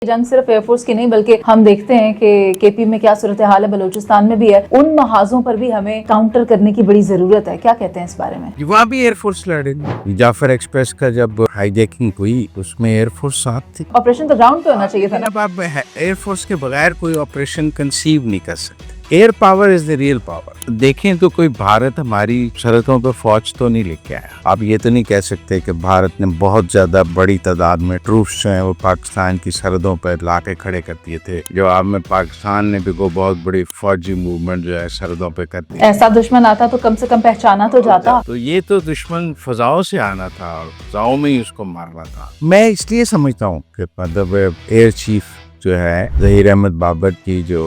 जंग सिर्फ एयरफोर्स की नहीं बल्कि हम देखते हैं कि केपी में क्या सूरत हाल है, बलूचिस्तान में भी है। उन महाजों पर भी हमें काउंटर करने की बड़ी जरूरत है। क्या कहते हैं इस बारे में? वहाँ भी एयरफोर्स लड़ेगी। जाफर एक्सप्रेस का जब हाईजैकिंग हुई उसमें एयरफोर्स साथ थी। ऑपरेशन तो ग्राउंड पे होना चाहिए था ना। अब आप एयरफोर्स के बगैर कोई ऑपरेशन कंसीव नहीं कर सकते। Air power is the real power. देखें तो कोई भारत हमारी सरहदों पर फौज तो नहीं लेके आया। आप ये तो नहीं कह सकते कि भारत ने बहुत ज्यादा बड़ी तादाद में ट्रूप्स जो हैं वो पाकिस्तान की सरहदों पर लाके खड़े कर दिए थे। जवाब में पाकिस्तान ने भी को बहुत बड़ी फौजी मूवमेंट जो है सरहदों पे कर दी। ऐसा दुश्मन आता तो कम से कम पहचाना तो जाता। तो ये तो दुश्मन फजाओं से आना था और फजाओं में ही उसको मारना था। मैं इसलिए समझता हूँ कि मतलब एयर चीफ जो है ज़हीर अहमद बाबर की जो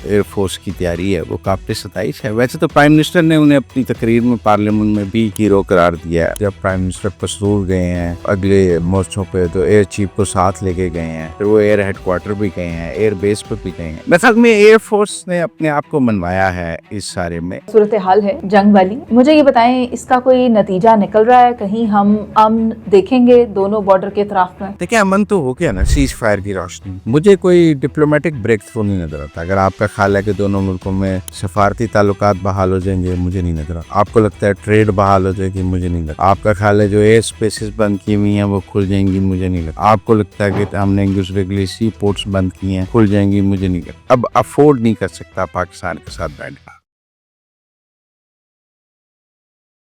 एयरफोर्स की तैयारी है वो काबिल सताइश है। वैसे तो प्राइम मिनिस्टर ने उन्हें अपनी तकरीर में पार्लियामेंट में भी हीरो करार दिया है। जब प्राइम मिनिस्टर पसूर गए हैं अगले मोर्चों पे तो एयर चीफ को साथ लेके गए हैं, फिर वो एयर हेडक्वार्टर भी गए हैं, एयर बेस पे भी गए हैं। मतलब में एयरफोर्स ने अपने आप को मनवाया है इस सारे में। सूरत हाल है जंग वाली, मुझे ये बताएं इसका कोई नतीजा निकल रहा है? कहीं हम अमन देखेंगे दोनों बॉर्डर के तरफ में? देखिए अमन तो हो गया ना सीज फायर की रोशनी। मुझे कोई डिप्लोमेटिक ब्रेक थ्रू नहीं नजर आता। अगर आपका ख्याल है कि दोनों मुल्कों में सफारती ताल्लुकात बहाल हो जाएंगे, मुझे नहीं नजर आता। आपको लगता है ट्रेड बहाल हो जाएगी, मुझे नहीं लगता। आपका ख्याल है जो एयर स्पेसेस बंद की हुई हैं वो खुल जाएंगी, मुझे नहीं लगता। आपको लगता है कि हमने एक दूसरे के लिए सी पोर्ट्स बंद किए हैं, खुल जाएंगी, मुझे नहीं लगता। अब अफोर्ड नहीं कर सकता पाकिस्तान के साथ बैठना।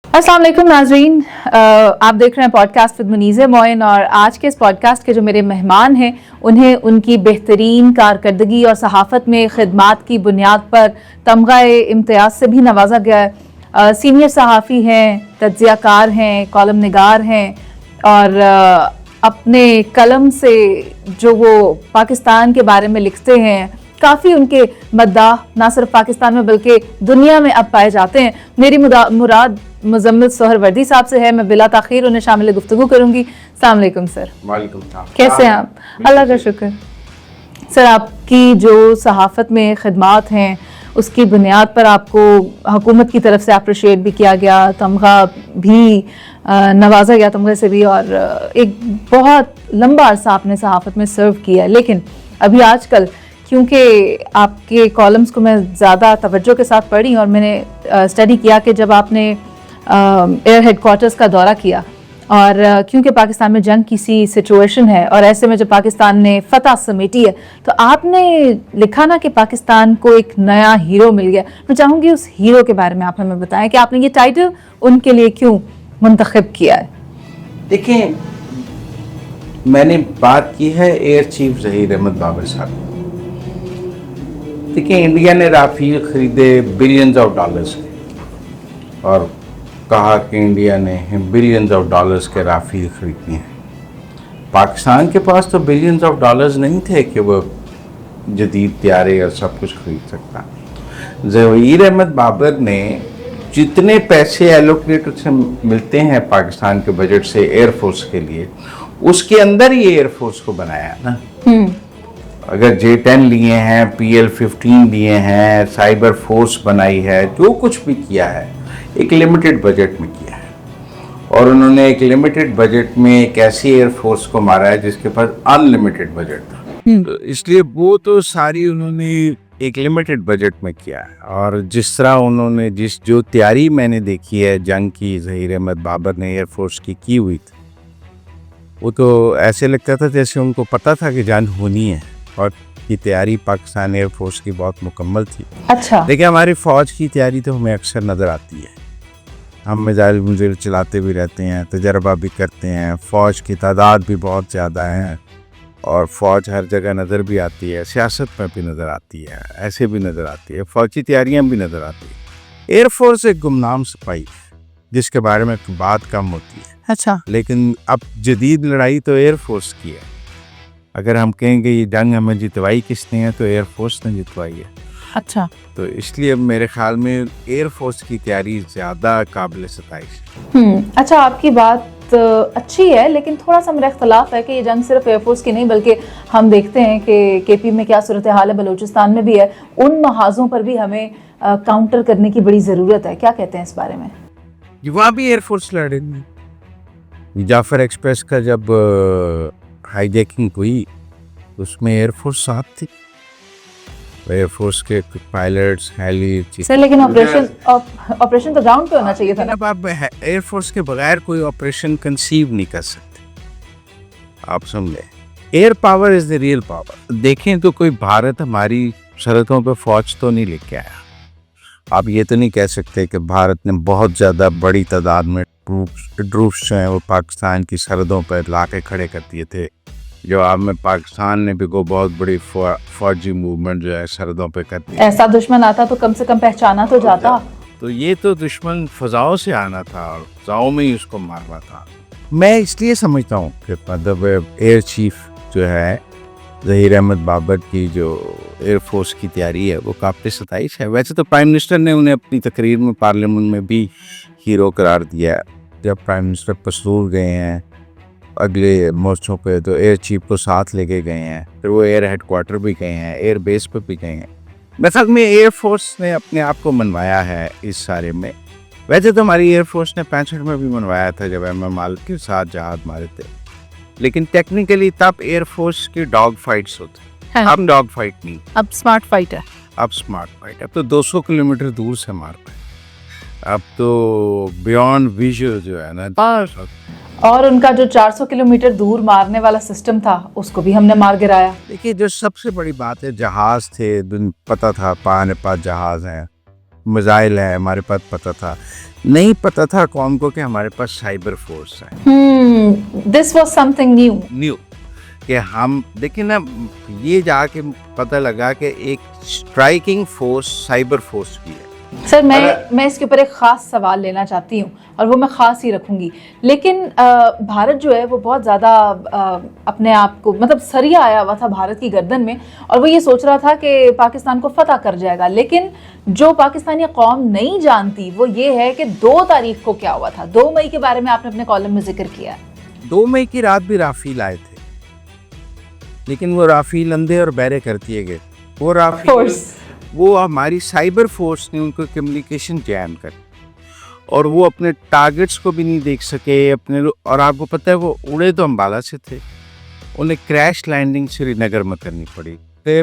अस्सलाम वालेकुम नाजरीन, आप देख रहे हैं पॉडकास्ट विद मुनीज़ा मोइन और आज के इस पॉडकास्ट के जो मेरे मेहमान हैं उन्हें उनकी बेहतरीन कारकर्दगी और सहाफ़त में ख़िदमात की बुनियाद पर तमग़ा इम्तियाज़ से भी नवाजा गया है। सीनियर सहाफ़ी हैं, तज्ज़ियाकार हैं, कॉलम निगार हैं और अपने कलम से जो वो पाकिस्तान के बारे में लिखते हैं काफ़ी उनके मद्दाह ना सिर्फ पाकिस्तान में बल्कि दुनिया में अब पाए जाते हैं। मेरी मुराद मुजम्मिल सोहरवर्दी साहब से है। मैं बिला ताखीर उन्हें शामिल गुफ्तगू करूंगी। अस्सलाम वालेकुम सर। वालेकुम सलाम। कैसे हैं आप? अल्लाह का शुक्र। सर आपकी जो सहाफ़त में ख़िदमात हैं उसकी बुनियाद पर आपको हुकूमत की तरफ से अप्रिशिएट भी किया गया, तमगा भी नवाजा गया तमगे से भी, और एक बहुत लंबा अरसा आपने सहाफ़त में सर्व किया। लेकिन अभी आजकल क्योंकि आपके कॉलम्स को मैं ज़्यादा तवज्जो के साथ पढ़ी और मैंने स्टडी किया कि जब आपने एयर हेडक्वार्टर्स का दौरा किया और क्योंकि पाकिस्तान में जंग की सी सिचुएशन है और ऐसे में जब पाकिस्तान ने फतह समेटी है तो आपने लिखा ना कि पाकिस्तान को एक नया हीरो मिल गया। मैं चाहूँगी उस हीरो के बारे में आप हमें बताएं कि आपने ये टाइटल उनके लिए क्यों मुंतखब किया है। देखिए मैंने बात की है एयर चीफ ज़हीर अहमद बाबर साहब। देखिए इंडिया ने राफेल खरीदे बिलियंस ऑफ डॉलर्स के और कहा कि इंडिया ने बिलियंस ऑफ डॉलर्स के राफेल खरीदने हैं। पाकिस्तान के पास तो बिलियंस ऑफ डॉलर्स नहीं थे कि वो जदीद तैयारे और सब कुछ खरीद सकता। ज़हीर अहमद बाबर ने जितने पैसे एलोकेट उससे मिलते हैं पाकिस्तान के बजट से एयरफोर्स के लिए, उसके अंदर ही एयरफोर्स को बनाया ना। अगर J-10 लिए हैं, PL-15 लिए हैं, साइबर फोर्स बनाई है, जो कुछ भी किया है एक लिमिटेड बजट में किया है। और उन्होंने एक लिमिटेड बजट में एक ऐसी एयरफोर्स को मारा है जिसके पास अनलिमिटेड बजट था। तो इसलिए वो तो सारी उन्होंने एक लिमिटेड बजट में किया है। और जिस तरह उन्होंने जो तैयारी मैंने देखी है जंग की ज़हीर अहमद बाबर ने एयरफोर्स की हुई थी, वो तो ऐसे लगता था जैसे उनको पता था कि जंग होनी है और की तैयारी पाकिस्तान एयरफोर्स की बहुत मुकम्मल थी। अच्छा। देखिए हमारी फ़ौज की तैयारी तो हमें अक्सर नज़र आती है। हम मिसाइल चलाते भी रहते हैं, तजर्बा भी करते हैं, फ़ौज की तादाद भी बहुत ज़्यादा है और फ़ौज हर जगह नज़र भी आती है, सियासत में भी नज़र आती है, ऐसे भी नज़र आती है, फ़ौजी तैयारियाँ भी नज़र आती है। एयरफोर्स एक गुमनाम सिपाही जिसके बारे में बात कम होती है। अच्छा। लेकिन अब जदीद लड़ाई तो एयरफोर्स की है। अगर हम कहेंगे ये जंग हमें जितवाई किसने है तो एयरफोर्स ने जितवाई है। अच्छा। तो इसलिए मेरे ख्याल में एयरफोर्स की तैयारी ज़्यादा काबिल सताइश। अच्छा, आपकी बात अच्छी है लेकिन थोड़ा सा मेरा इख्तलाफ है कि ये जंग सिर्फ एयरफोर्स की नहीं बल्कि हम देखते हैं कि केपी में क्या सूरत हाल है, बलूचिस्तान में भी है। उन महाजों पर भी हमें काउंटर करने की बड़ी ज़रूरत है। क्या कहते हैं इस बारे में? वहाँ भी एयरफोर्स लड़ेंगे। जाफर एक्सप्रेस का जब हाईजैकिंग हुई उसमें एयरफोर्स साथ थी, एयरफोर्स के पायलट्स, हेली। सर लेकिन ऑपरेशन तो ग्राउंड पे होना चाहिए था ना। अब आप एयरफोर्स के बगैर कोई ऑपरेशन कंसीव नहीं कर सकते, आप समझे। Air power is the real power. देखें तो कोई भारत हमारी सरहदों पे फौज तो नहीं लेके आया। आप ये तो नहीं कह सकते कि भारत ने बहुत ज़्यादा बड़ी तादाद में ट्रूप्स जो हैं वो पाकिस्तान की सरहदों पर ला के खड़े कर दिए थे। जो आप में पाकिस्तान ने भी को बहुत बड़ी फौजी मूवमेंट जो है सरहदों पे कर दी। ऐसा दुश्मन आता तो कम से कम पहचाना तो जाता। तो ये तो दुश्मन फजाओं से आना था और फजाओं में ही उसको मारना था। मैं इसलिए समझता हूँ कि मतलब एयर चीफ जो है ज़हीर अहमद बाबर की जो एयरफोर्स की तैयारी है वो काबिल सताइश है। वैसे तो प्राइम मिनिस्टर ने उन्हें अपनी तकरीर में पार्लियामेंट में भी हीरो करार दिया। जब प्राइम मिनिस्टर पसरूर गए हैं अगले मोर्चों पे तो एयर चीफ को साथ लेके गए हैं, फिर वो एयर हेडक्वार्टर भी गए हैं, एयर बेस पे भी गए हैं। मतलब में एयरफोर्स ने अपने आप को मनवाया है इस सारे में। वैसे तो हमारी एयरफोर्स ने 65 में भी मनवाया था जब एम माल के साथ जहाज मारे थे, लेकिन टेक्निकली तब एयरफोर्स की डॉग फाइट्स होती, अब डॉग फाइट नहीं, अब स्मार्ट फाइट है। अब स्मार्ट फाइट। अब तो 200 किलोमीटर दूर से मार पाए, अब तो बियॉन्ड विजुअल जो है ना। और उनका जो 400 किलोमीटर दूर मारने वाला सिस्टम था उसको भी हमने मार गिराया। देखिए जो सबसे बड़ी बात है, जहाज थे, पता था हमारे पास जहाज हैं, मिसाइल है, हमारे पास पता था। नहीं पता था कौन को कि हमारे पास साइबर फोर्स है। दिस वाज समथिंग न्यू कि हम देखिए ना, ये जाके पता लगा कि एक स्ट्राइकिंग फोर्स साइबर फोर्स भी है। सर मैं इसके ऊपर एक ख़ास सवाल लेना चाहती हूँ और वो मैं ख़ास ही रखूँगी। लेकिन भारत जो है वो बहुत ज़्यादा अपने आप को मतलब सरिया आया हुआ था भारत की गर्दन में, और वो ये सोच रहा था कि पाकिस्तान को फतह कर जाएगा। लेकिन जो पाकिस्तानी कौम नहीं जानती वो ये है कि 2 तारीख को क्या हुआ था। 2 मई के बारे में आपने अपने कॉलम में जिक्र किया। 2 मई की रात भी राफेल आए थे, लेकिन वो राफेल अंधे और बहरे कर दिए गए। वो राफेल वो हमारी साइबर फोर्स ने उनको कम्युनिकेशन जैम कर, और वो अपने टारगेट्स को भी नहीं देख सके अपने। और आपको पता है वो उड़े तो अम्बाला से थे, उन्हें क्रैश लैंडिंग श्रीनगर में करनी पड़ी। तो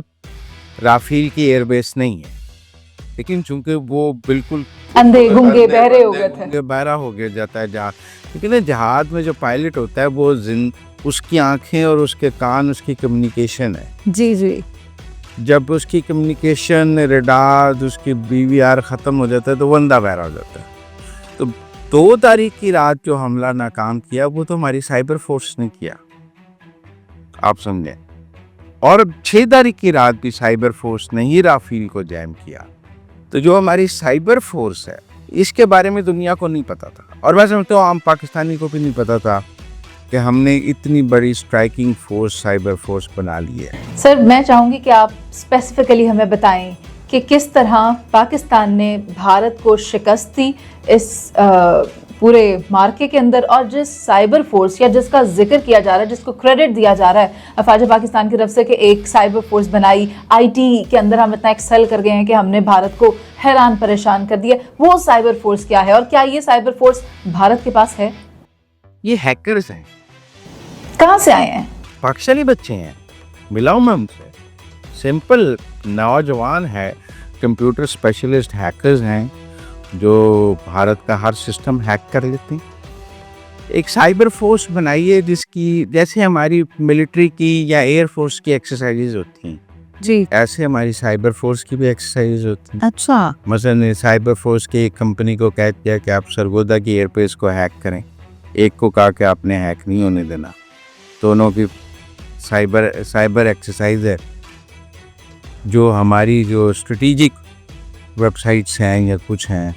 राफेल की एयरबेस नहीं है, लेकिन चूंकि वो बिल्कुल अंधे गूंगे बहरे हो गए थे, बहरा हो गया जाता है जहाज। लेकिन जहाज में जो पायलट होता है वो उसकी आंखें और उसके कान उसकी कम्युनिकेशन है। जी जी। जब उसकी कम्युनिकेशन रेडार उसकी BVR ख़त्म हो जाता है तो वो अंधा बहरा हो जाता है। तो 2 तारीख की रात जो हमला नाकाम किया वो तो हमारी साइबर फोर्स ने किया, आप समझे। और 6 तारीख की रात भी साइबर फोर्स ने ही राफेल को जैम किया। तो जो हमारी साइबर फोर्स है इसके बारे में दुनिया को नहीं पता था, और मैं समझता हूँ आम पाकिस्तानी को भी नहीं पता था कि हमने इतनी बड़ी स्ट्राइकिंग फोर्स साइबर फोर्स बना ली है। सर मैं चाहूँगी कि आप स्पेसिफिकली हमें बताएं कि किस तरह पाकिस्तान ने भारत को शिकस्त दी इस पूरे मार्के के अंदर, और जिस साइबर फोर्स या जिसका जिक्र किया जा रहा है, जिसको क्रेडिट दिया जा रहा है अफवाज पाकिस्तान की तरफ से कि एक साइबर फोर्स बनाई, IT के अंदर हम इतना एक्सेल कर गए हैं कि हमने भारत को हैरान परेशान कर दिया, वो साइबर फोर्स क्या है और क्या ये साइबर फोर्स भारत के पास है? ये हैकर्स हैं। कहाँ से आए हैं? पाकिस्तानी बच्चे हैं, मिलाऊं मैं उनसे। सिंपल नौजवान है, कंप्यूटर स्पेशलिस्ट हैकर्स हैं जो भारत का हर सिस्टम हैक कर लेते हैं। एक साइबर फोर्स बनाइए जिसकी जैसे हमारी मिलिट्री की या एयर फोर्स की एक्सरसाइजेज होती हैं जी, ऐसे हमारी साइबर फोर्स की भी एक्सरसाइजेज होती हैं। अच्छा। मसलन साइबर फोर्स की एक कंपनी को कह दिया कि आप सरगोदा की एयरबेस को हैक करें, एक को कहा कि आपने हैक नहीं होने देना। दोनों की साइबर एक्सरसाइज है। जो हमारी जो स्ट्रेटेजिक वेबसाइट्स हैं या कुछ हैं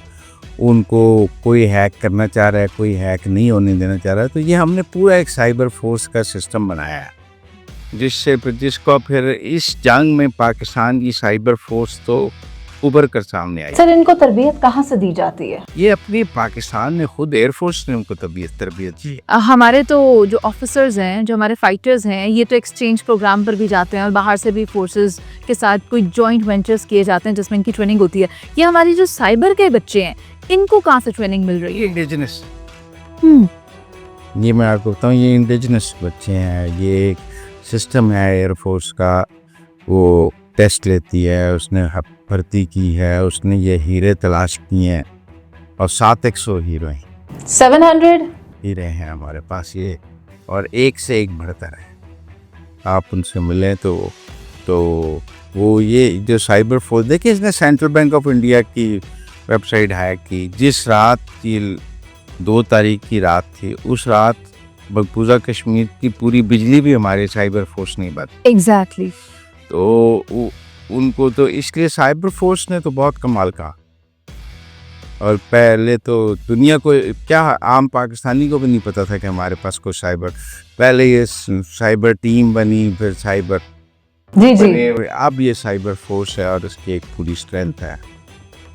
उनको कोई हैक करना चाह रहा है, कोई हैक नहीं होने देना चाह रहा है। तो ये हमने पूरा एक साइबर फोर्स का सिस्टम बनाया है जिसको फिर इस जंग में पाकिस्तान की साइबर फोर्स तो उभर कर सामने आई। सर इनको तरबियत कहाँ से दी जाती है? ये अपनी पाकिस्तान ने खुद एयरफोर्स ने उनको तरबियत दी। हमारे तो जो ऑफिसर्स हैं, जो हमारे फाइटर्स हैं, ये तो एक्सचेंज प्रोग्राम पर भी जाते हैं और बाहर से भी फोर्सेस के साथ कोई जॉइंट वेंचर्स किए जाते हैं जिसमें इनकी ट्रेनिंग होती है। ये हमारी जो साइबर के बच्चे हैं इनको कहाँ से ट्रेनिंग मिल रही है? इंडिजिनस, ये मैं आपको बताऊँ, ये इंडिजिनस बच्चे हैं। ये सिस्टम है एयरफोर्स का, वो टेस्ट लेती है, उसने भर्ती की है, उसने ये हीरे तलाश किए हैं और 700 हीरो हैं, 700 हीरे हैं हमारे पास ये, और एक से एक बढ़तर है। आप उनसे मिलें तो वो ये जो साइबर फोर्स, देखिए इसने सेंट्रल बैंक ऑफ इंडिया की वेबसाइट हैक की। जिस रात की 2 तारीख की रात थी, उस रात मकबूजा कश्मीर की पूरी बिजली भी हमारे साइबर फोर्स नहीं बंद। एग्जैक्टली। तो उनको तो इसलिए साइबर फोर्स ने तो बहुत कमाल कहा। और पहले तो दुनिया को क्या, आम पाकिस्तानी को भी नहीं पता था कि हमारे पास कोई साइबर, पहले ये साइबर टीम बनी, फिर साइबर जी जी, बने, अब ये साइबर फोर्स है और उसकी एक पूरी स्ट्रेंथ है।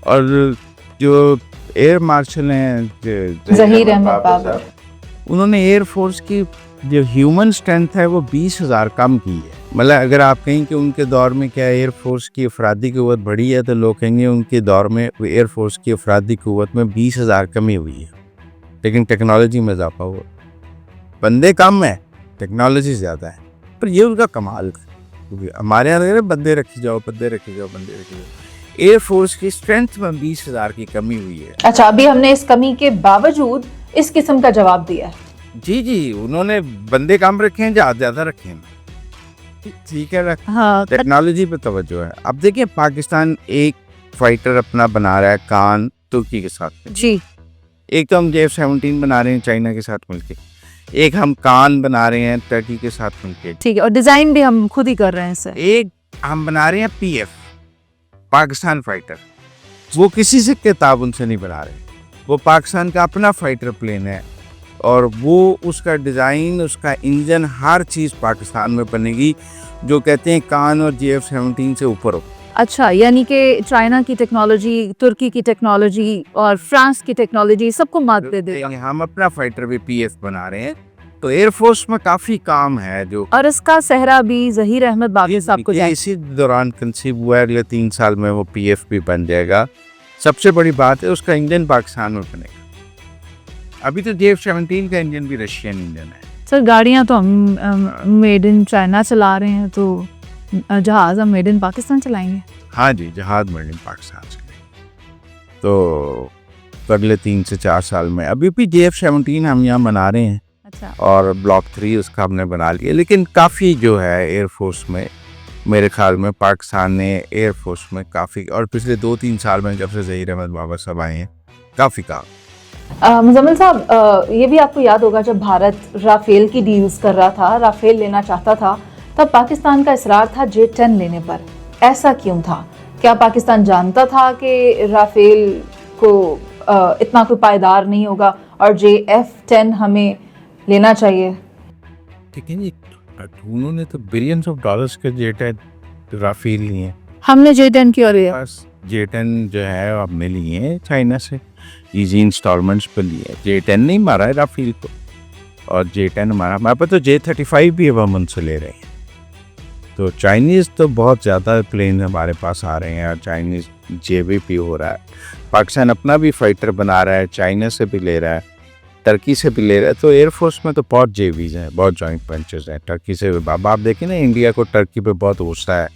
और जो एयर मार्शल हैं ज़हीर अहमद बाबर, उन्होंने एयर फोर्स की जो ह्यूमन स्ट्रेंथ है वो 20,000 कम की है। मतलब अगर आप कहें कि उनके दौर में क्या एयर फोर्स की अफरादी क़ुव्वत बढ़ी है, तो लोग कहेंगे उनके दौर में एयर फोर्स की अफरादी क़ुव्वत में 20,000 कमी हुई है, लेकिन टेक्नोलॉजी में इजाफा हुआ। बंदे कम है, टेक्नोलॉजी ज़्यादा है, पर ये उनका कमाल है। क्योंकि हमारे यहाँ बंदे रखी जाओ, बंदे रखी जाओ, बंदे रखी जाओ, एयर फोर्स की स्ट्रेंथ में 20,000 की कमी हुई है। अच्छा, अभी हमने इस कमी के बावजूद इस किस्म का जवाब दिया है। जी जी, उन्होंने बंदे कम रखे हैं, जहाज ज़्यादा रखे हैं, ठीक है। हाँ, टेक्नोलॉजी पे तवज्जो है। अब देखिए पाकिस्तान एक फाइटर अपना बना रहा है कान तुर्की के साथ जी, एक तो हम J-17 बना रहे हैं चाइना के साथ मिलके, एक हम कान बना रहे हैं टर्की के साथ मिलके, ठीक है, और डिजाइन भी हम खुद ही कर रहे हैं सर। एक हम बना रहे हैं PF पाकिस्तान फाइटर, वो किसी से किताब उनसे नहीं बना रहे, वो पाकिस्तान का अपना फाइटर प्लेन है और वो उसका डिज़ाइन, उसका इंजन, हर चीज़ पाकिस्तान में बनेगी, जो कहते हैं कान और J-17 से ऊपर हो। अच्छा, यानी कि चाइना की टेक्नोलॉजी, तुर्की की टेक्नोलॉजी और फ्रांस की टेक्नोलॉजी सबको मात दे दे। हम अपना फाइटर भी PF बना रहे हैं, तो एयरफोर्स में काफ़ी काम है जो, और इसका सहरा भी ज़हीर अहमद बाबर साहब को जाए। इसी दौरान कंसीव हुआ है, अगले 3 साल में वो PF भी बन जाएगा। सबसे बड़ी बात है उसका इंजन पाकिस्तान में बनेगा। अभी तो J-17 का इंजन भी रशियन इंजन है। सर गाड़ियाँ तो हम मेड इन चाइना चला रहे हैं, तो जहाज़ हम मेड इन पाकिस्तान चलाएंगे। हाँ जी, जहाज मेड इन पाकिस्तान से, तो अगले 3 से 4 साल में अभी भी J-17 हम यहाँ बना रहे हैं। अच्छा, और ब्लॉक 3 उसका हमने बना लिया, लेकिन काफ़ी जो है एयरफोर्स में, मेरे ख्याल में पाकिस्तान ने एयरफोर्स में काफ़ी, और पिछले 2-3 साल में जब से ज़हीर अहमद बाबर साहब आए हैं, काफ़ी काम। मुजम्मिल साहब, ये भी आपको याद होगा जब भारत राफेल की डील्स कर रहा था, राफेल लेना चाहता था, तब पाकिस्तान का इसरार था J-10 लेने पर। ऐसा क्यों था? क्या पाकिस्तान जानता था कि राफेल को इतना कोई पायदार नहीं होगा और J-10 हमें लेना चाहिए? ठीक है जी, उन्होंने तो बिलियंस ऑफ डॉलर्स के J-10 राफेल लिए हैं। हमने J-10 की, और बस J-10 जो है वो हमने लिए हैं चाइना से, इजी इंस्टॉलमेंट्स पर लिए। J-10 नहीं मारा है राफेल को, और J-10 हमारे पास तो J-35 भी अब हम उनसे ले रहे हैं। तो चाइनीज़ तो बहुत ज़्यादा प्लेन हमारे पास आ रहे हैं, और चाइनीज़ JVP हो रहा है। पाकिस्तान अपना भी फाइटर बना रहा है, चाइना से भी ले रहा है, टर्की से भी ले रहा है। तो एयरफोर्स में तो बहुत JVs हैं, बहुत जॉइंट वेंचर्स हैं टर्की से। आप देखें ना, इंडिया को टर्की पे बहुत गुस्सा है।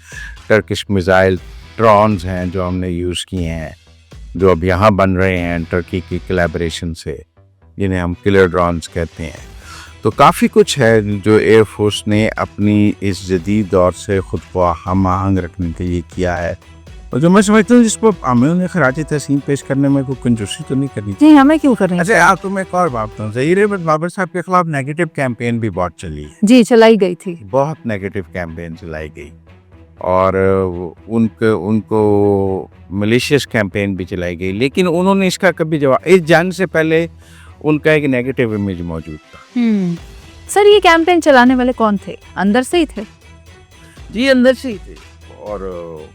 टर्किश मिसाइल ड्रोन्स हैं जो हमने यूज़ किए हैं, जो अब यहाँ बन रहे हैं टर्की की कोलैबोरेशन से, जिन्हें हम किलर ड्रोन्स कहते हैं। तो काफ़ी कुछ है जो एयरफोर्स ने अपनी इस जदीद दौर से ख़ुद को हम आहंग रखने के लिए किया है, और जो मैं समझता हूँ जिसको हमें उन्हें खराज तहसीन पेश करने में कोई कंजूसी तो नहीं करनी चाहिए। नहीं, हमें क्यों करनी? अच्छा, आप तो मैं एक और बात बताऊँ, ज़हीर अहमद बाबर साहब के खिलाफ नेगेटिव कैंपेन भी बहुत चली है। जी, चलाई गई थी, बहुत नेगेटिव कैंपेन चलाई गई, और उनको मलिशियस कैंपेन भी चलाई गई, लेकिन उन्होंने इसका कभी जवाब, इस जंग से पहले उनका एक नेगेटिव इमेज मौजूद था। सर ये कैंपेन चलाने वाले कौन थे? अंदर से ही थे? जी, अंदर से ही थे, और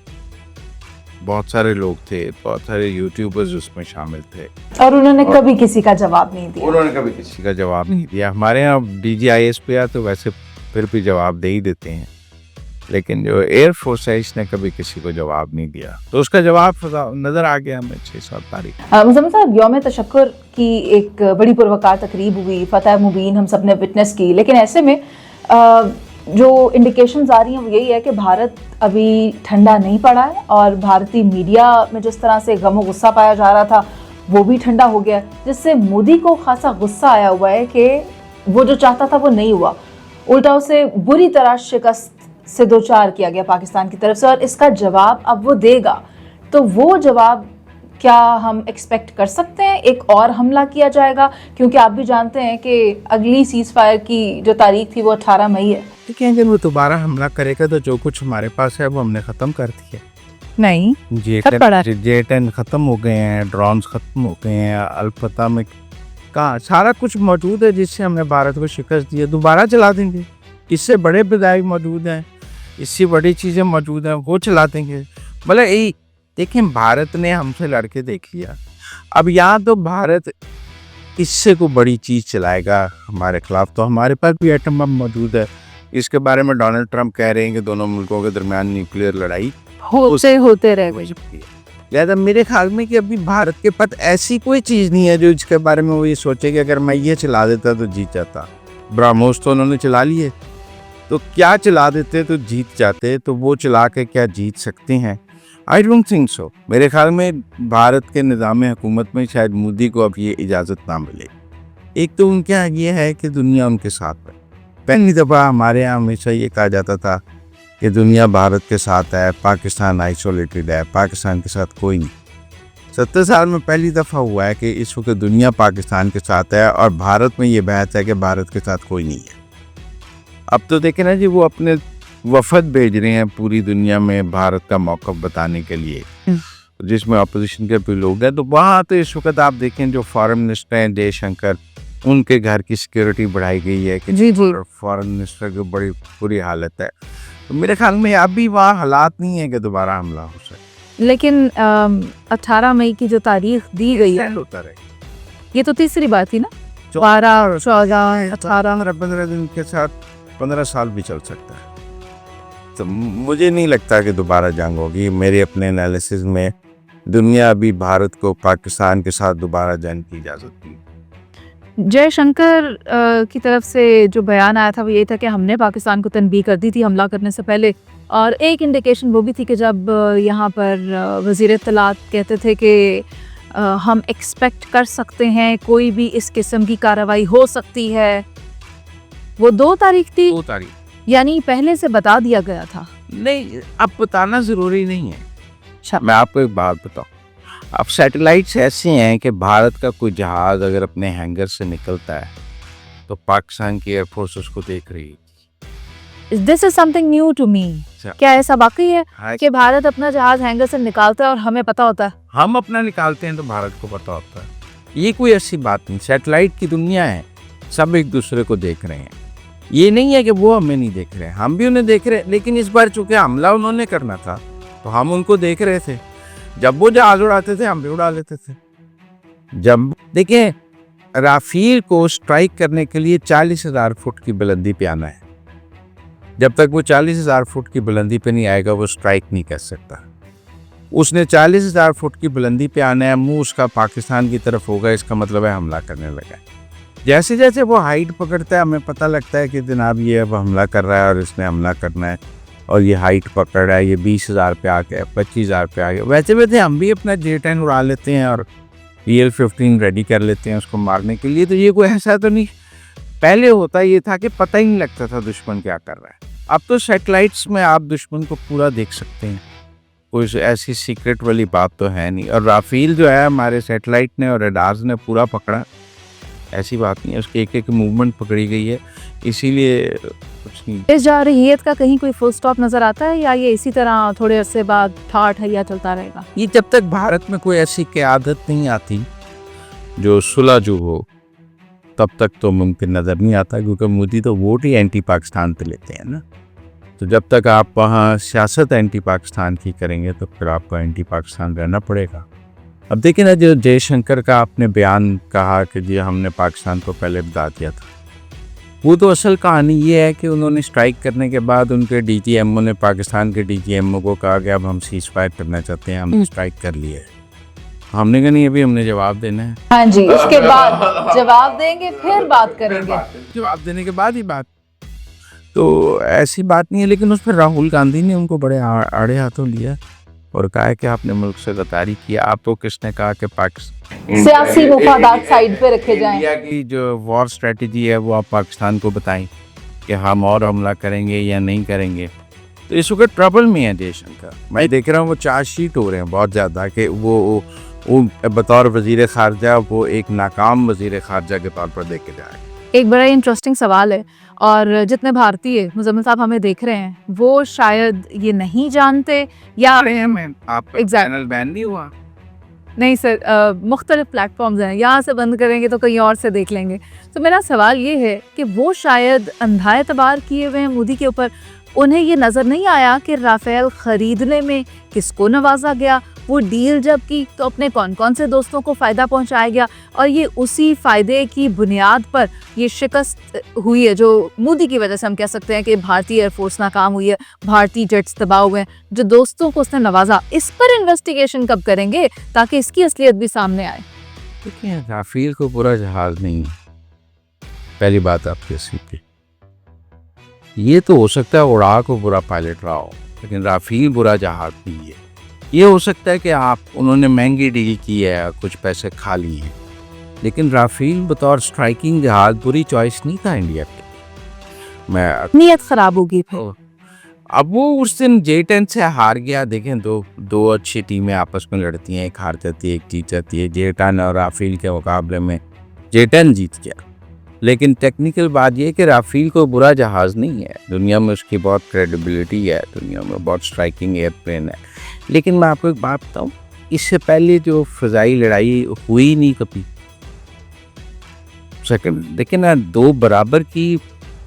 बहुत सारे लोग थे, बहुत सारे यूट्यूबर्स उसमें शामिल थे, और उन्होंने कभी किसी का जवाब नहीं दिया। उन्होंने कभी किसी का जवाब नहीं दिया। हमारे यहाँ DGIS पे आ तो वैसे फिर भी जवाब दे ही देते हैं, लेकिन जो एयरफोर्स है इसने कभी किसी को जवाब नहीं दिया, तो उसका जवाब नज़र आ गया हमें 6-7 तारीख। मुजम्मिल साहब, यौम तशक्कुर की एक बड़ी पुरवकार तकरीब हुई, फतह मुबीन हम सब ने विटनेस की, लेकिन ऐसे में जो इंडिकेशंस आ रही हैं वो यही है कि भारत अभी ठंडा नहीं पड़ा है और भारतीय मीडिया में जिस तरह से गम और गुस्सा पाया जा रहा था वो भी ठंडा हो गया, जिससे मोदी को खासा गुस्सा आया हुआ है कि वो जो चाहता था वो नहीं हुआ, उल्टा उसे बुरी तरह शिकस्त से दो चार किया गया पाकिस्तान की तरफ से, और इसका जवाब अब वो देगा। तो वो जवाब क्या हम एक्सपेक्ट कर सकते हैं? एक और हमला किया जाएगा? क्योंकि आप भी जानते हैं कि अगली सीज फायर की जो तारीख थी वो 18 मई है। ठीक है, अगर वो दोबारा हमला करेगा तो जो कुछ हमारे पास है वो हमने ख़त्म कर दिया। नहीं, J-10 ख़त्म हो गए हैं, ड्रोन्स ख़त्म हो गए हैं, अल-फतह में कहाँ सारा कुछ मौजूद है जिससे हमने भारत को शिकस्त दी है। दोबारा चला देंगे, इससे बड़े बदाई मौजूद हैं, इससे बड़ी चीज़ें मौजूद हैं, वो चला देंगे। मतलब यही देखें, भारत ने हमसे लड़के देख लिया, अब यहाँ तो भारत इससे को बड़ी चीज़ चलाएगा हमारे खिलाफ। तो हमारे पास भी एटम बम मौजूद है, इसके बारे में डोनाल्ड ट्रंप कह रहे हैं कि दोनों मुल्कों के दरमियान न्यूक्लियर लड़ाई होते रहेगा। लिहाजा मेरे ख्याल में कि अभी भारत के पास ऐसी कोई चीज़ नहीं है जो इसके बारे में वो ये सोचे कि अगर मैं ये चला देता तो जीत जाता। ब्रह्मोस तो उन्होंने चला लिए, तो क्या चला देते तो जीत जाते, तो वो चला के क्या जीत सकते हैं? I don't think so. मेरे ख्याल में भारत के निज़ाम हुकूमत में शायद मोदी को अब ये इजाज़त ना मिले। एक तो उनके यहाँ ये है कि दुनिया उनके साथ है। पहली दफ़ा हमारे यहाँ हमेशा ये कहा जाता था कि दुनिया भारत के साथ है, पाकिस्तान आइसोलेटेड है, पाकिस्तान के साथ कोई नहीं। 70 साल में पहली दफ़ा हुआ है कि इस वक्त दुनिया पाकिस्तान के साथ है और भारत में ये बहस है कि भारत के साथ कोई नहीं है। अब तो देखें ना जी, वो अपने वफद भेज रहे हैं पूरी दुनिया में भारत का मौक़िफ़ बताने के लिए, जिसमें अपोजिशन के भी लोग हैं। तो वहाँ तो इस वक्त आप देखें जो फॉरेन मिनिस्टर हैं जयशंकर, उनके घर की सिक्योरिटी बढ़ाई गई है कि जी फॉरेन मिनिस्टर की बड़ी बुरी हालत है। तो मेरे ख्याल में अभी वहाँ हालात नहीं है कि दोबारा हमला हो सके। लेकिन 18 मई की जो तारीख दी गई है, होता रहे, ये तो तीसरी बात थी ना। 12, 14, 18, 15 दिन के साथ 15 साल भी चल सकता है। तो मुझे नहीं लगता कि दोबारा जंग होगी। मेरे अपने एनालिसिस में दुनिया अभी भारत को पाकिस्तान के साथ दोबारा जंग की इजाज़त दी। जयशंकर की तरफ से जो बयान आया था वो ये था कि हमने पाकिस्तान को तनबीह कर दी थी हमला करने से पहले, और एक इंडिकेशन वो भी थी कि जब यहाँ पर वज़ीर इत्तलात कहते थे कि हम एक्सपेक्ट कर सकते हैं कोई भी इस किस्म की कार्रवाई हो सकती है, वो 2 तारीख थी। 2 तारीख यानी पहले से बता दिया गया था। नहीं, अब बताना ज़रूरी नहीं है। अच्छा, मैं आपको एक बात बताऊँ, अब सैटेलाइट्स ऐसे हैं कि भारत का कोई जहाज़ अगर अपने हैंगर से निकलता है तो पाकिस्तान की एयरफोर्स उसको देख रही है। This is something new to me. क्या ऐसा वाकई है कि भारत अपना जहाज हैंगर से निकालता है और हमें पता होता है? हम अपना निकालते हैं तो भारत को पता होता है। ये कोई ऐसी बात नहीं, सैटेलाइट की दुनिया है, सब एक दूसरे को देख रहे हैं। ये नहीं है कि वो हमें नहीं देख रहे हैं, हम भी उन्हें देख रहे हैं। लेकिन इस बार चूंकि हमला उन्होंने करना था तो हम उनको देख रहे थे। जब वो जहाज उड़ाते थे हम भी उड़ा लेते थे। जब देखें, राफेल को स्ट्राइक करने के लिए 40,000 फुट की बुलंदी पे आना है। जब तक वो 40,000 फुट की बुलंदी पे नहीं आएगा वो स्ट्राइक नहीं कर सकता। उसने 40,000 फुट की बुलंदी पे आना है, मुंह उसका पाकिस्तान की तरफ होगा, इसका मतलब है हमला करने लगा है। जैसे जैसे वो हाइट पकड़ता है हमें पता लगता है कि जनाब ये अब हमला कर रहा है और इसने हमला करना है, और ये हाइट पकड़ रहा है, ये 20,000 पे आ गया, 25,000 पे आ गया। वैसे वैसे हम भी अपना J-10 उड़ा लेते हैं और EL-15 रेडी कर लेते हैं उसको मारने के लिए। तो ये कोई ऐसा तो नहीं, पहले होता ये था कि पता ही नहीं लगता था दुश्मन क्या कर रहा है। अब तो सैटेलाइट्स में आप दुश्मन को पूरा देख सकते हैं, कोई ऐसी सीक्रेट वाली बात तो है नहीं। और राफेल जो है हमारे सैटेलाइट ने और रडार्स ने पूरा पकड़ा, ऐसी बात नहीं है, उसकी एक एक मूवमेंट पकड़ी गई है, इसीलिए कुछ नहीं। इस जारहियत का कहीं कोई फुल स्टॉप नजर आता है या ये इसी तरह थोड़े अरसे बाद ठाठ हैया चलता रहेगा? ये जब तक भारत में कोई ऐसी क़यादत नहीं आती जो सुलझू हो तब तक तो मुमकिन नज़र नहीं आता, क्योंकि मोदी तो वोट ही एंटी पाकिस्तान पे लेते हैं ना। तो जब तक आप वहाँ सियासत एंटी पाकिस्तान की करेंगे तो फिर आपको एंटी पाकिस्तान रहना पड़ेगा। अब देखिए ना, जो जयशंकर का आपने बयान कहा कि जी हमने पाकिस्तान को पहले बता दिया था, वो तो असल कहानी ये है कि उन्होंने स्ट्राइक करने के बाद उनके DGMO ने पाकिस्तान के DGMO को कहा कि अब हम सीज फायर करना चाहते हैं, हमने स्ट्राइक कर लिया है। हमने कहा नहीं, अभी हमने जवाब देना है। हाँ जी, उसके बाद जवाब देंगे फिर बात करेंगे। जवाब देने के बाद ही बात। तो ऐसी बात नहीं है, लेकिन उस पर राहुल गांधी ने उनको बड़े आड़े हाथों लिया और कहा कि आपने मुल्क से गद्दारी किया। आपको किसने कहा कि पाकिस्तान सियासी मफादात साइड पे रखे जाएं। इंडिया की जो वॉर स्ट्रेटजी है वो आप पाकिस्तान को बताएं कि हम और हमला करेंगे या नहीं करेंगे। तो इस वक्त ट्रबल में है देश का। मैं देख रहा हूँ वो चार्जशीट हो रहे हैं बहुत ज़्यादा कि वो बतौर वज़ीर ख़ारजा वो एक नाकाम वज़ीर ख़ारजा के तौर पर देखे जाए। एक बड़ा इंटरेस्टिंग सवाल है, और जितने भारतीय मुजम्मिल साहब हमें देख रहे हैं वो शायद ये नहीं जानते या आप चैनल बैन नहीं हुआ? नहीं सर, मुख्तलिफ प्लेटफॉर्म्स हैं, यहाँ से बंद करेंगे तो कहीं और से देख लेंगे। तो मेरा सवाल ये है कि वो शायद अंधा एतबार किए हुए हैं मोदी के ऊपर। उन्हें ये नज़र नहीं आया कि राफेल ख़रीदने में किसको नवाजा गया, वो डील जब की तो अपने कौन कौन से दोस्तों को फ़ायदा पहुंचाया गया, और ये उसी फ़ायदे की बुनियाद पर ये शिकस्त हुई है जो मोदी की वजह से हम कह सकते हैं कि भारतीय एयरफोर्स नाकाम हुई है, भारतीय जेट्स तबाह हुए हैं, जो दोस्तों को उसने नवाजा। इस पर इन्वेस्टिगेशन कब करेंगे ताकि इसकी असलियत भी सामने आए? देखिए, राफेल को पूरा जहाज़ नहीं है, पहली बात आपके सीखी। ये तो हो सकता है उड़ा को बुरा पायलट रहा हो, लेकिन राफेल बुरा जहाज नहीं है। ये हो सकता है कि उन्होंने महंगी डील की है, कुछ पैसे खा लिए हैं, लेकिन राफेल बतौर स्ट्राइकिंग जहाज बुरी चॉइस नहीं था इंडिया की। नीयत खराब होगी फिर। अब वो उस दिन J10 से हार गया। देखें, दो अच्छी टीमें आपस में लड़ती हैं, एक हार जाती है एक जीत जाती है। J10 और राफेल के मुकाबले में J10 जीत गया, लेकिन टेक्निकल बात यह है कि राफेल को बुरा जहाज़ नहीं है, दुनिया में उसकी बहुत क्रेडिबिलिटी है, दुनिया में बहुत स्ट्राइकिंग एयरप्लेन है। लेकिन मैं आपको एक बात बताऊं, इससे पहले जो फ़िज़ाई लड़ाई हुई नहीं कभी। सेकंड देखिए ना, दो बराबर की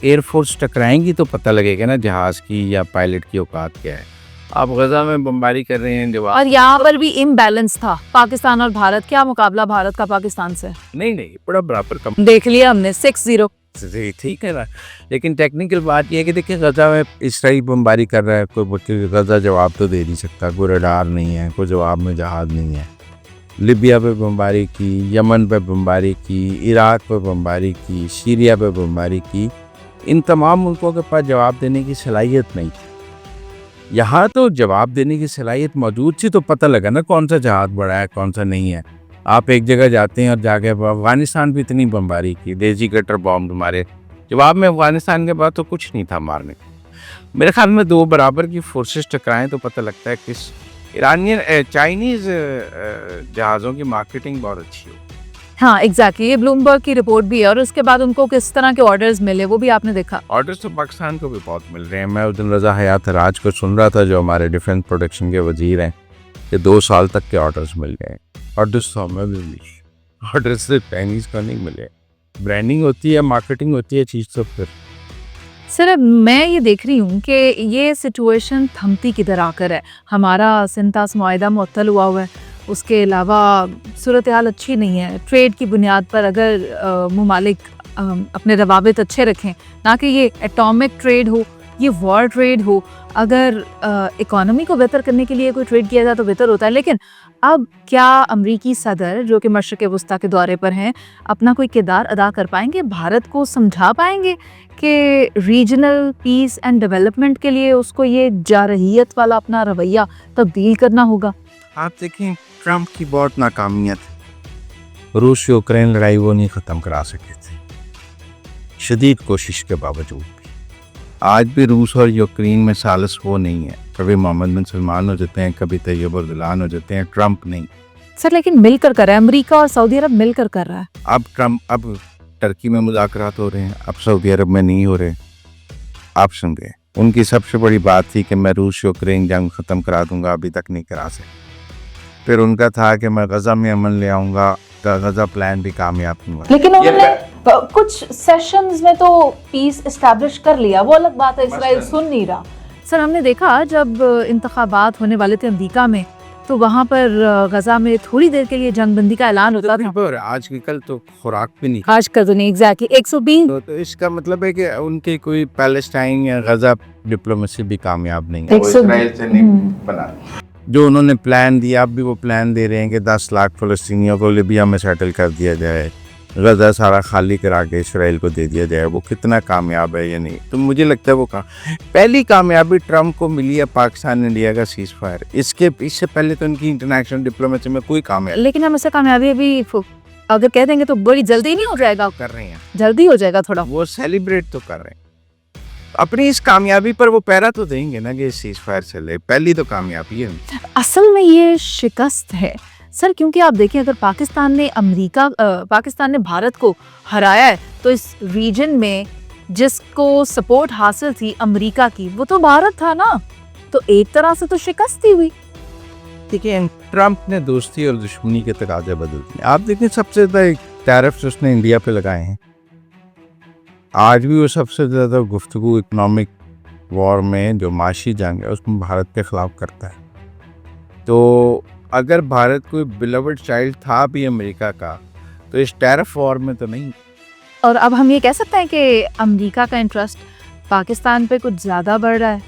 एयरफोर्स टकराएंगी तो पता लगेगा ना जहाज़ की या पायलट की औकात क्या है। आप गजा में बमबारी कर रहे हैं जवाब, और यहाँ पर भी इम्बैलेंस था पाकिस्तान और भारत। क्या मुकाबला भारत का पाकिस्तान से? नहीं बड़ा बराबर कम देख लिया हमने 6-0। ठीक है ना, लेकिन टेक्निकल बात यह है कि देखिए गजा में इसराइल बमबारी कर रहा है, कोई गजा जवाब तो दे नहीं सकता, कोई रडार नहीं है, कोई जवाब में जहाज नहीं है। लिबिया पे बमबारी की, यमन पे बमबारी की, इराक पे बमबारी की, सीरिया पे बमबारी की। इन तमाम मुल्कों के पास जवाब देने की सलाहियत नहीं थी। यहाँ तो जवाब देने की सलाहियत मौजूद थी, तो पता लगा ना कौन सा जहाज बड़ा है कौन सा नहीं है। आप एक जगह जाते हैं और जाके अफगानिस्तान भी इतनी बमबारी की, देसी कटर बॉम्ब मारे, जवाब में अफगानिस्तान के बाद तो कुछ नहीं था मारने। मेरे ख्याल में दो बराबर की फोर्सेस टकराएं तो पता लगता है किस। ईरानियन चाइनीज़ जहाज़ों की मार्केटिंग बहुत अच्छी हो। हाँ एग्जैक्टली, ये ब्लूमबर्ग की रिपोर्ट भी है। और उसके बाद उनको किस तरह के ऑर्डर्स मिले वो भी आपने देखा। ऑर्डर्स तो पाकिस्तान को भी बहुत मिल रहे हैं। मैं उस दिन रज़ा हयात राज को सुन रहा था, जो हमारे डिफेंस प्रोडक्शन के वजीर हैं, कि 2 साल तक के ऑर्डर्स मिल गए। ऑर्डर्स तो हमें भी मिली, ऑर्डर्स से चाइनीज़ को नहीं मिले। ब्रांडिंग होती है, मार्केटिंग होती है चीज़। तो फिर सर मैं ये देख रही हूँ कि ये सिचुएशन थमती किधर आकर है। हमारा सिंतास मुआहिदा मुअत्तल हुआ है, उसके अलावा सूरत हाल अच्छी नहीं है। ट्रेड की बुनियाद पर अगर मुमालिक अपने रवाबित अच्छे रखें, ना कि ये एटॉमिक ट्रेड हो, ये वॉर ट्रेड हो, अगर इकोनॉमी को बेहतर करने के लिए कोई ट्रेड किया जाए तो बेहतर होता है। लेकिन अब क्या अमरीकी सदर जो कि मशरिक़ वस्ता के दौरे पर हैं अपना कोई किरदार अदा कर पाएंगे? भारत को समझा पाएंगे कि रीजनल पीस एंड डेवलपमेंट के लिए उसको ये जारहियत वाला अपना रवैया तब्दील करना होगा? आप देखें, ट्रंप की बहुत नाकामियाँ थी। रूस यूक्रेन लड़ाई वो नहीं ख़त्म करा सके थे, शदीद कोशिश के बावजूद भी। आज भी रूस और यूक्रेन में सालस वो नहीं है। कभी मोहम्मद बिन सलमान हो जाते हैं, कभी तैयब उर्दुलान हो जाते हैं, ट्रंप नहीं। सर लेकिन मिलकर कर रहा है, अमेरिका और सऊदी अरब मिलकर कर रहा है। अब टर्की में मुज़ाकरात हो रहे हैं, अब सऊदी अरब में नहीं हो रहे। आप सुन गए, उनकी सबसे बड़ी बात थी कि मैं रूस यूक्रेन जंग ख़त्म करा दूंगा, अभी तक नहीं करा सके। फिर उनका था कि मैं गजा में अमन ले आऊँगा, गजा प्लान भी कामयाब नहीं हुआ। लेकिन उन्होंने कुछ सेशंस में तो पीस एस्टैब्लिश कर लिया, वो अलग बात है, इसराइल सुन नहीं रहा। सर हमने देखा जब इंतखाबात होने वाले थे अमेरिका में, तो वहाँ पर गजा में थोड़ी देर के लिए जंगबंदी का ऐलान होता था। आज की कल तो खुराक भी नहीं, आज कल तो नहीं। एग्जैक्टली 120। तो इसका मतलब है कि उनके कोई पैलेस्टाइन या गजा डिप्लोमेसी भी कामयाब नहीं है, 120 इसराइल से नहीं बना। जो उन्होंने प्लान दिया, अब भी वो प्लान दे रहे हैं कि 10 लाख फ़लस्तीनियों को लिबिया में सेटल कर दिया जाए, गजा सारा खाली करा के इसराइल को दे दिया जाए, वो कितना कामयाब है या नहीं? तो मुझे लगता है वो पहली कामयाबी ट्रम्प को मिली है पाकिस्तान इंडिया का सीज फायर। इससे पहले तो उनकी इंटरनेशनल डिप्लोमेसी में कोई कामयाबी लेकिन हम ऐसा कामयाबी अभी अगर कह देंगे तो बड़ी जल्दी नहीं हो जाएगा, कर रहे हैं, जल्दी हो जाएगा थोड़ा। वो सेलिब्रेट तो कर रहे हैं अपनी इस कामयाबी पर, वो पैरा तो देंगे ना कि सीज फायर चले, पहली तो कामयाबी है। असल में ये शिकस्त है सर, क्योंकि आप देखिए अगर पाकिस्तान ने भारत को हराया है तो इस रीजन में जिसको सपोर्ट हासिल थी अमेरिका की वो तो भारत था ना, तो एक तरह से तो शिकस्त ही हुई। देखिए ट्रम्प ने दोस्ती और दुश्मनी के तकाजे बदल दिए। आप देखिए सबसे ज़्यादा टैरिफ्स उसने इंडिया पे लगाए हैं, आज भी वो सबसे ज़्यादा गुफ्तगू इकोनॉमिक वॉर में जो माशी जंग है उसमें भारत के खिलाफ करता है। तो अगर भारत कोई बिलवड चाइल्ड था भी अमेरिका का तो इस टैरिफ वॉर में तो नहीं। और अब हम ये कह सकते हैं कि अमेरिका का इंटरेस्ट पाकिस्तान पे कुछ ज्यादा बढ़ रहा है।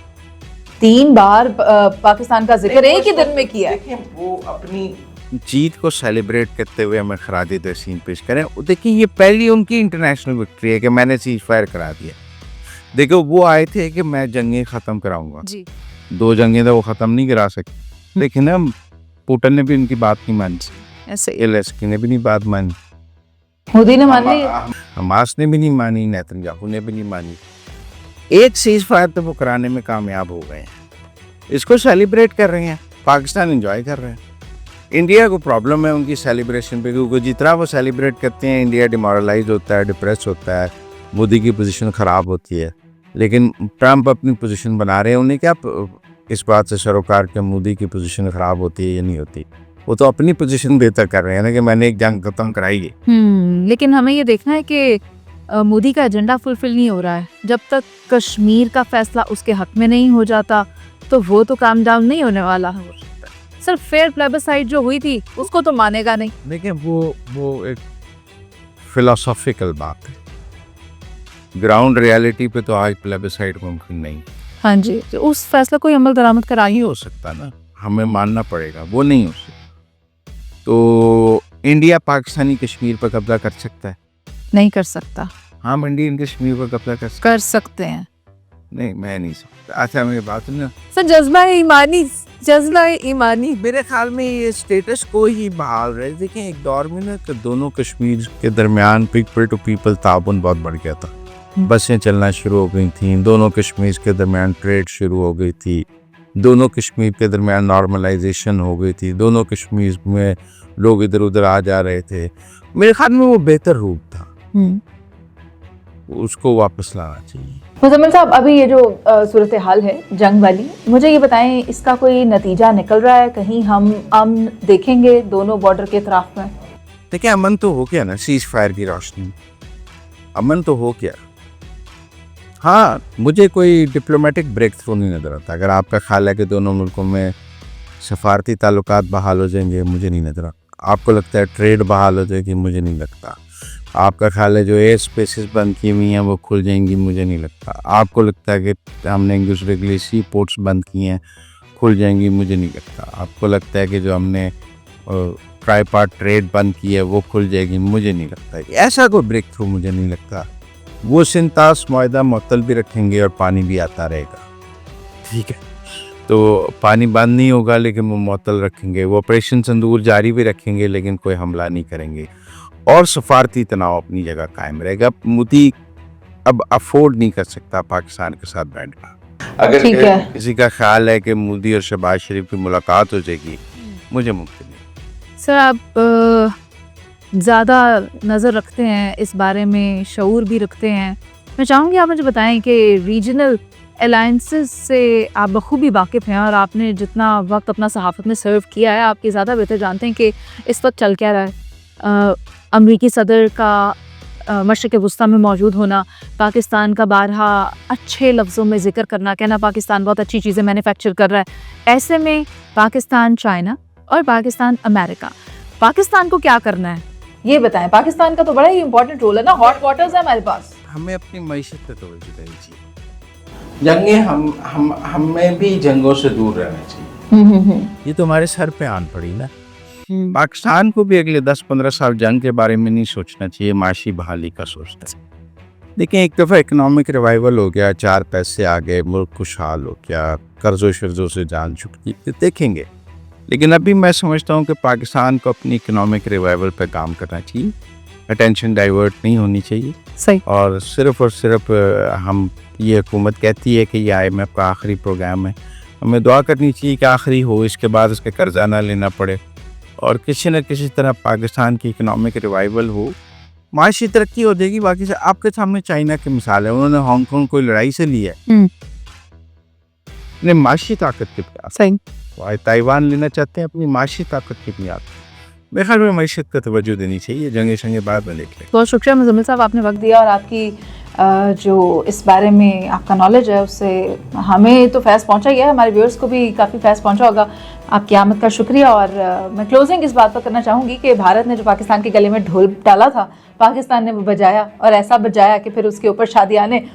3 बार पाकिस्तान का जिक्र एक ही दिन में किया है। वो अपनी जीत को सेलिब्रेट करते हुए हमें खराज तहसीन पेश करें। देखिए ये पहली उनकी इंटरनेशनल विक्ट्री है कि मैंने सीज फायर करा दिया। देखो वो आए थे कि मैं जंगें ख़त्म कराऊंगा जी, 2 जंगें तो वो ख़त्म नहीं करा सकते, लेकिन ना पुतिन ने भी उनकी बात नहीं मानी, ऐसे ज़ेलेंस्की ने भी नहीं बात मानी, मोदी ने मान ली, हमास ने भी नहीं मानी, नेतन्याहू ने भी नहीं मानी। एक सीज फायर तो वो कराने में कामयाब हो गए हैं, इसको सेलिब्रेट कर रहे हैं, पाकिस्तान एंजॉय कर रहे हैं। इंडिया को प्रॉब्लम है उनकी सेलिब्रेशन पे, क्योंकि जितना वो सेलिब्रेट करते हैं इंडिया डिमोरलाइज होता है, डिप्रेस होता है, मोदी की पोजीशन ख़राब होती है। लेकिन ट्रम्प अपनी पोजीशन बना रहे हैं, उन्हें क्या इस बात से सरोकार के मोदी की पोजीशन ख़राब होती है या नहीं होती, वो तो अपनी पोजीशन बेहतर कर रहे हैं ना कि मैंने एक जंग खत्म कराई है। लेकिन हमें ये देखना है कि मोदी का एजेंडा फुलफिल नहीं हो रहा है। जब तक कश्मीर का फैसला उसके हक में नहीं हो जाता तो वो तो काम डाउन नहीं होने वाला है। सर फेयर प्लेबिसाइट जो हुई थी उसको तो मानेगा नहीं। देखिए वो एक फिलोसॉफिकल बात है, ग्राउंड रियलिटी पे तो आज प्लेबिसाइट मुमकिन नहीं। हाँ जी, तो उस फैसला को अमल दरामद करा ही हो सकता ना, हमें मानना पड़ेगा वो नहीं हो सकता। तो इंडिया पाकिस्तानी कश्मीर पर कब्जा कर सकता है? नहीं कर सकता। हाँ इंडियन कश्मीर पर कब्जा कर सकते हैं। नहीं मैं नहीं सकता। अच्छा मेरी बात सुनो सर, जज्बा ईमानी मेरे ख्याल में ये स्टेटस को ही बहाल रहे। देखिए एक दौर में ना कि दोनों कश्मीर के दरमियान पीपल टू पीपल ताउन बहुत बढ़ गया था, बसें चलना शुरू हो गई थी, दोनों कश्मीर के दरमियान ट्रेड शुरू हो गई थी, दोनों कश्मीर के दरमियान नॉर्मलाइजेशन हो गई थी, दोनों कश्मीर में लोग इधर उधर आ जा रहे थे। मेरे ख्याल में वो बेहतर रूप था, उसको वापस लाना चाहिए। मुजम्मिल साहब, अभी ये जो सूरत हाल है जंग वाली, मुझे ये बताएं इसका कोई नतीजा निकल रहा है? कहीं हम अमन देखेंगे दोनों बॉर्डर के तरफ में? देखिए अमन तो हो गया ना, सीज फायर की रोशनी अमन तो हो गया। हाँ मुझे कोई डिप्लोमेटिक ब्रेक थ्रू नहीं नज़र आता। अगर आपका ख्याल है कि दोनों मुल्कों में सफारती ताल्लुकात बहाल हो जाएंगे, मुझे नहीं नज़र आता। आपको लगता है ट्रेड बहाल हो जाएगी, मुझे नहीं लगता। आपका ख्याल है जो एयर स्पेसेस बंद की हुई हैं वो खुल जाएंगी, मुझे नहीं लगता। आपको लगता है कि हमने एक दूसरे के लिए सी पोर्ट्स बंद किए हैं, खुल जाएंगी, मुझे नहीं लगता। आपको लगता है कि जो हमने ट्राईपार्ट ट्रेड बंद की है वो खुल जाएगी, मुझे नहीं लगता। ऐसा कोई ब्रेक थ्रू मुझे नहीं लगता। वो सिंतास मुआहदा मुअत्तल भी रखेंगे और पानी भी आता रहेगा, ठीक है, तो पानी बंद नहीं होगा लेकिन वो मुअत्तल रखेंगे। वो ऑपरेशन संदूर जारी भी रखेंगे लेकिन कोई हमला नहीं करेंगे, और सफारती तनाव अपनी जगह कायम रहेगा। मोदी अब अफोर्ड नहीं कर सकता पाकिस्तान के साथ बैठना। अगर किसी का ख्याल है कि मोदी और शहबाज शरीफ की मुलाकात हो जाएगी, मुझे मुमकिन नहीं। सर आप ज़्यादा नज़र रखते हैं इस बारे में, शऊर भी रखते हैं, मैं चाहूँगी आप मुझे बताएं कि रीजनल अलायंसेस से आप बखूबी वाकिफ़ हैं और आपने जितना वक्त अपना सहाफ़त में सर्व किया है, आपके ज़्यादा बेहतर जानते हैं कि इस वक्त चल क्या रहा है। अमरीकी सदर का मशरिक़ वस्ता में मौजूद होना, पाकिस्तान का बारहा अच्छे लफ्ज़ों में ज़िक्र करना, कहना पाकिस्तान बहुत अच्छी चीज़ें मैन्युफैक्चर कर रहा है। ऐसे में पाकिस्तान चाइना और पाकिस्तान अमेरिका, पाकिस्तान को क्या करना है ये बताएं। पाकिस्तान का तो बड़ा ही इंपॉर्टेंट रोल है ना, हॉट वाटर्स है हमारे पास। हमें अपनी मईशत पे तवज्जो देनी चाहिए। जंगें हमें भी जंगों से दूर रहना चाहिए। ये तो हमारे सर पे आन पड़ी ना। पाकिस्तान को भी अगले 10-15 साल जंग के बारे में नहीं सोचना चाहिए, माशी बहाली का सोचना चाहिए। देखिए, एक दफ़ा इकोनॉमिक रिवाइवल हो गया, 4 पैसे आ गए, मुल्क खुशहाल हो गया, कर्जों शर्जों से जान छुटकी, तो देखेंगे। लेकिन अभी मैं समझता हूँ कि पाकिस्तान को अपनी इकोनॉमिक रिवाइवल पे काम करना चाहिए, अटेंशन डाइवर्ट नहीं होनी चाहिए। सही। और सिर्फ हम ये हुकूमत कहती है कि ये IMF का आखिरी प्रोग्राम है, हमें दुआ करनी चाहिए कि आखिरी हो, इसके बाद उसके कर्जा ना लेना पड़े और किसी न किसी तरह पाकिस्तान की इकोनॉमिक रिवाइवल हो, माशी तरक्की हो जाएगी। बाकी से आपके सामने चाइना की मिसाल है, उन्होंने हांगकांग को लड़ाई से लिया है, अपने माशी ताकत के प्यार। सही। ताइवान लेना चाहते हैं अपनी माशी ताकत की बुनियाद। मेरे ख्याल में मैशियत का तवज्जो देनी चाहिए, जंगे शंगे बाद में देख लें। बहुत शुक्रिया मुजम्मिल साहब, आपने वक्त दिया और आपकी जो इस बारे में आपका नॉलेज है उससे हमें तो फैज़ पहुंचा ही है, हमारे व्यूअर्स को भी काफ़ी फैज़ पहुंचा होगा। आपकी आमद का शुक्रिया। और मैं क्लोजिंग इस बात पर करना चाहूँगी कि भारत ने जो पाकिस्तान के गले में ढोल डाला था, पाकिस्तान ने वो बजाया और ऐसा बजाया कि फिर उसके ऊपर शादियाने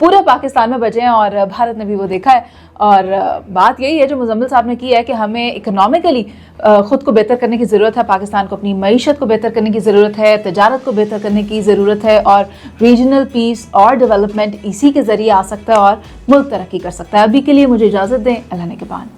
पूरे पाकिस्तान में बजे हैं और भारत ने भी वो देखा है। और बात यही है जो मुजम्मिल साहब ने की है कि हमें इकोनॉमिकली ख़ुद को बेहतर करने की ज़रूरत है, पाकिस्तान को अपनी मईशत को बेहतर करने की ज़रूरत है, तजारत को बेहतर करने की ज़रूरत है और रीजनल पीस और डेवलपमेंट इसी के ज़रिए आ सकता है और मुल्क तरक्की कर सकता है। अभी के लिए मुझे इजाज़त दें, अल्लाह ने के बाद।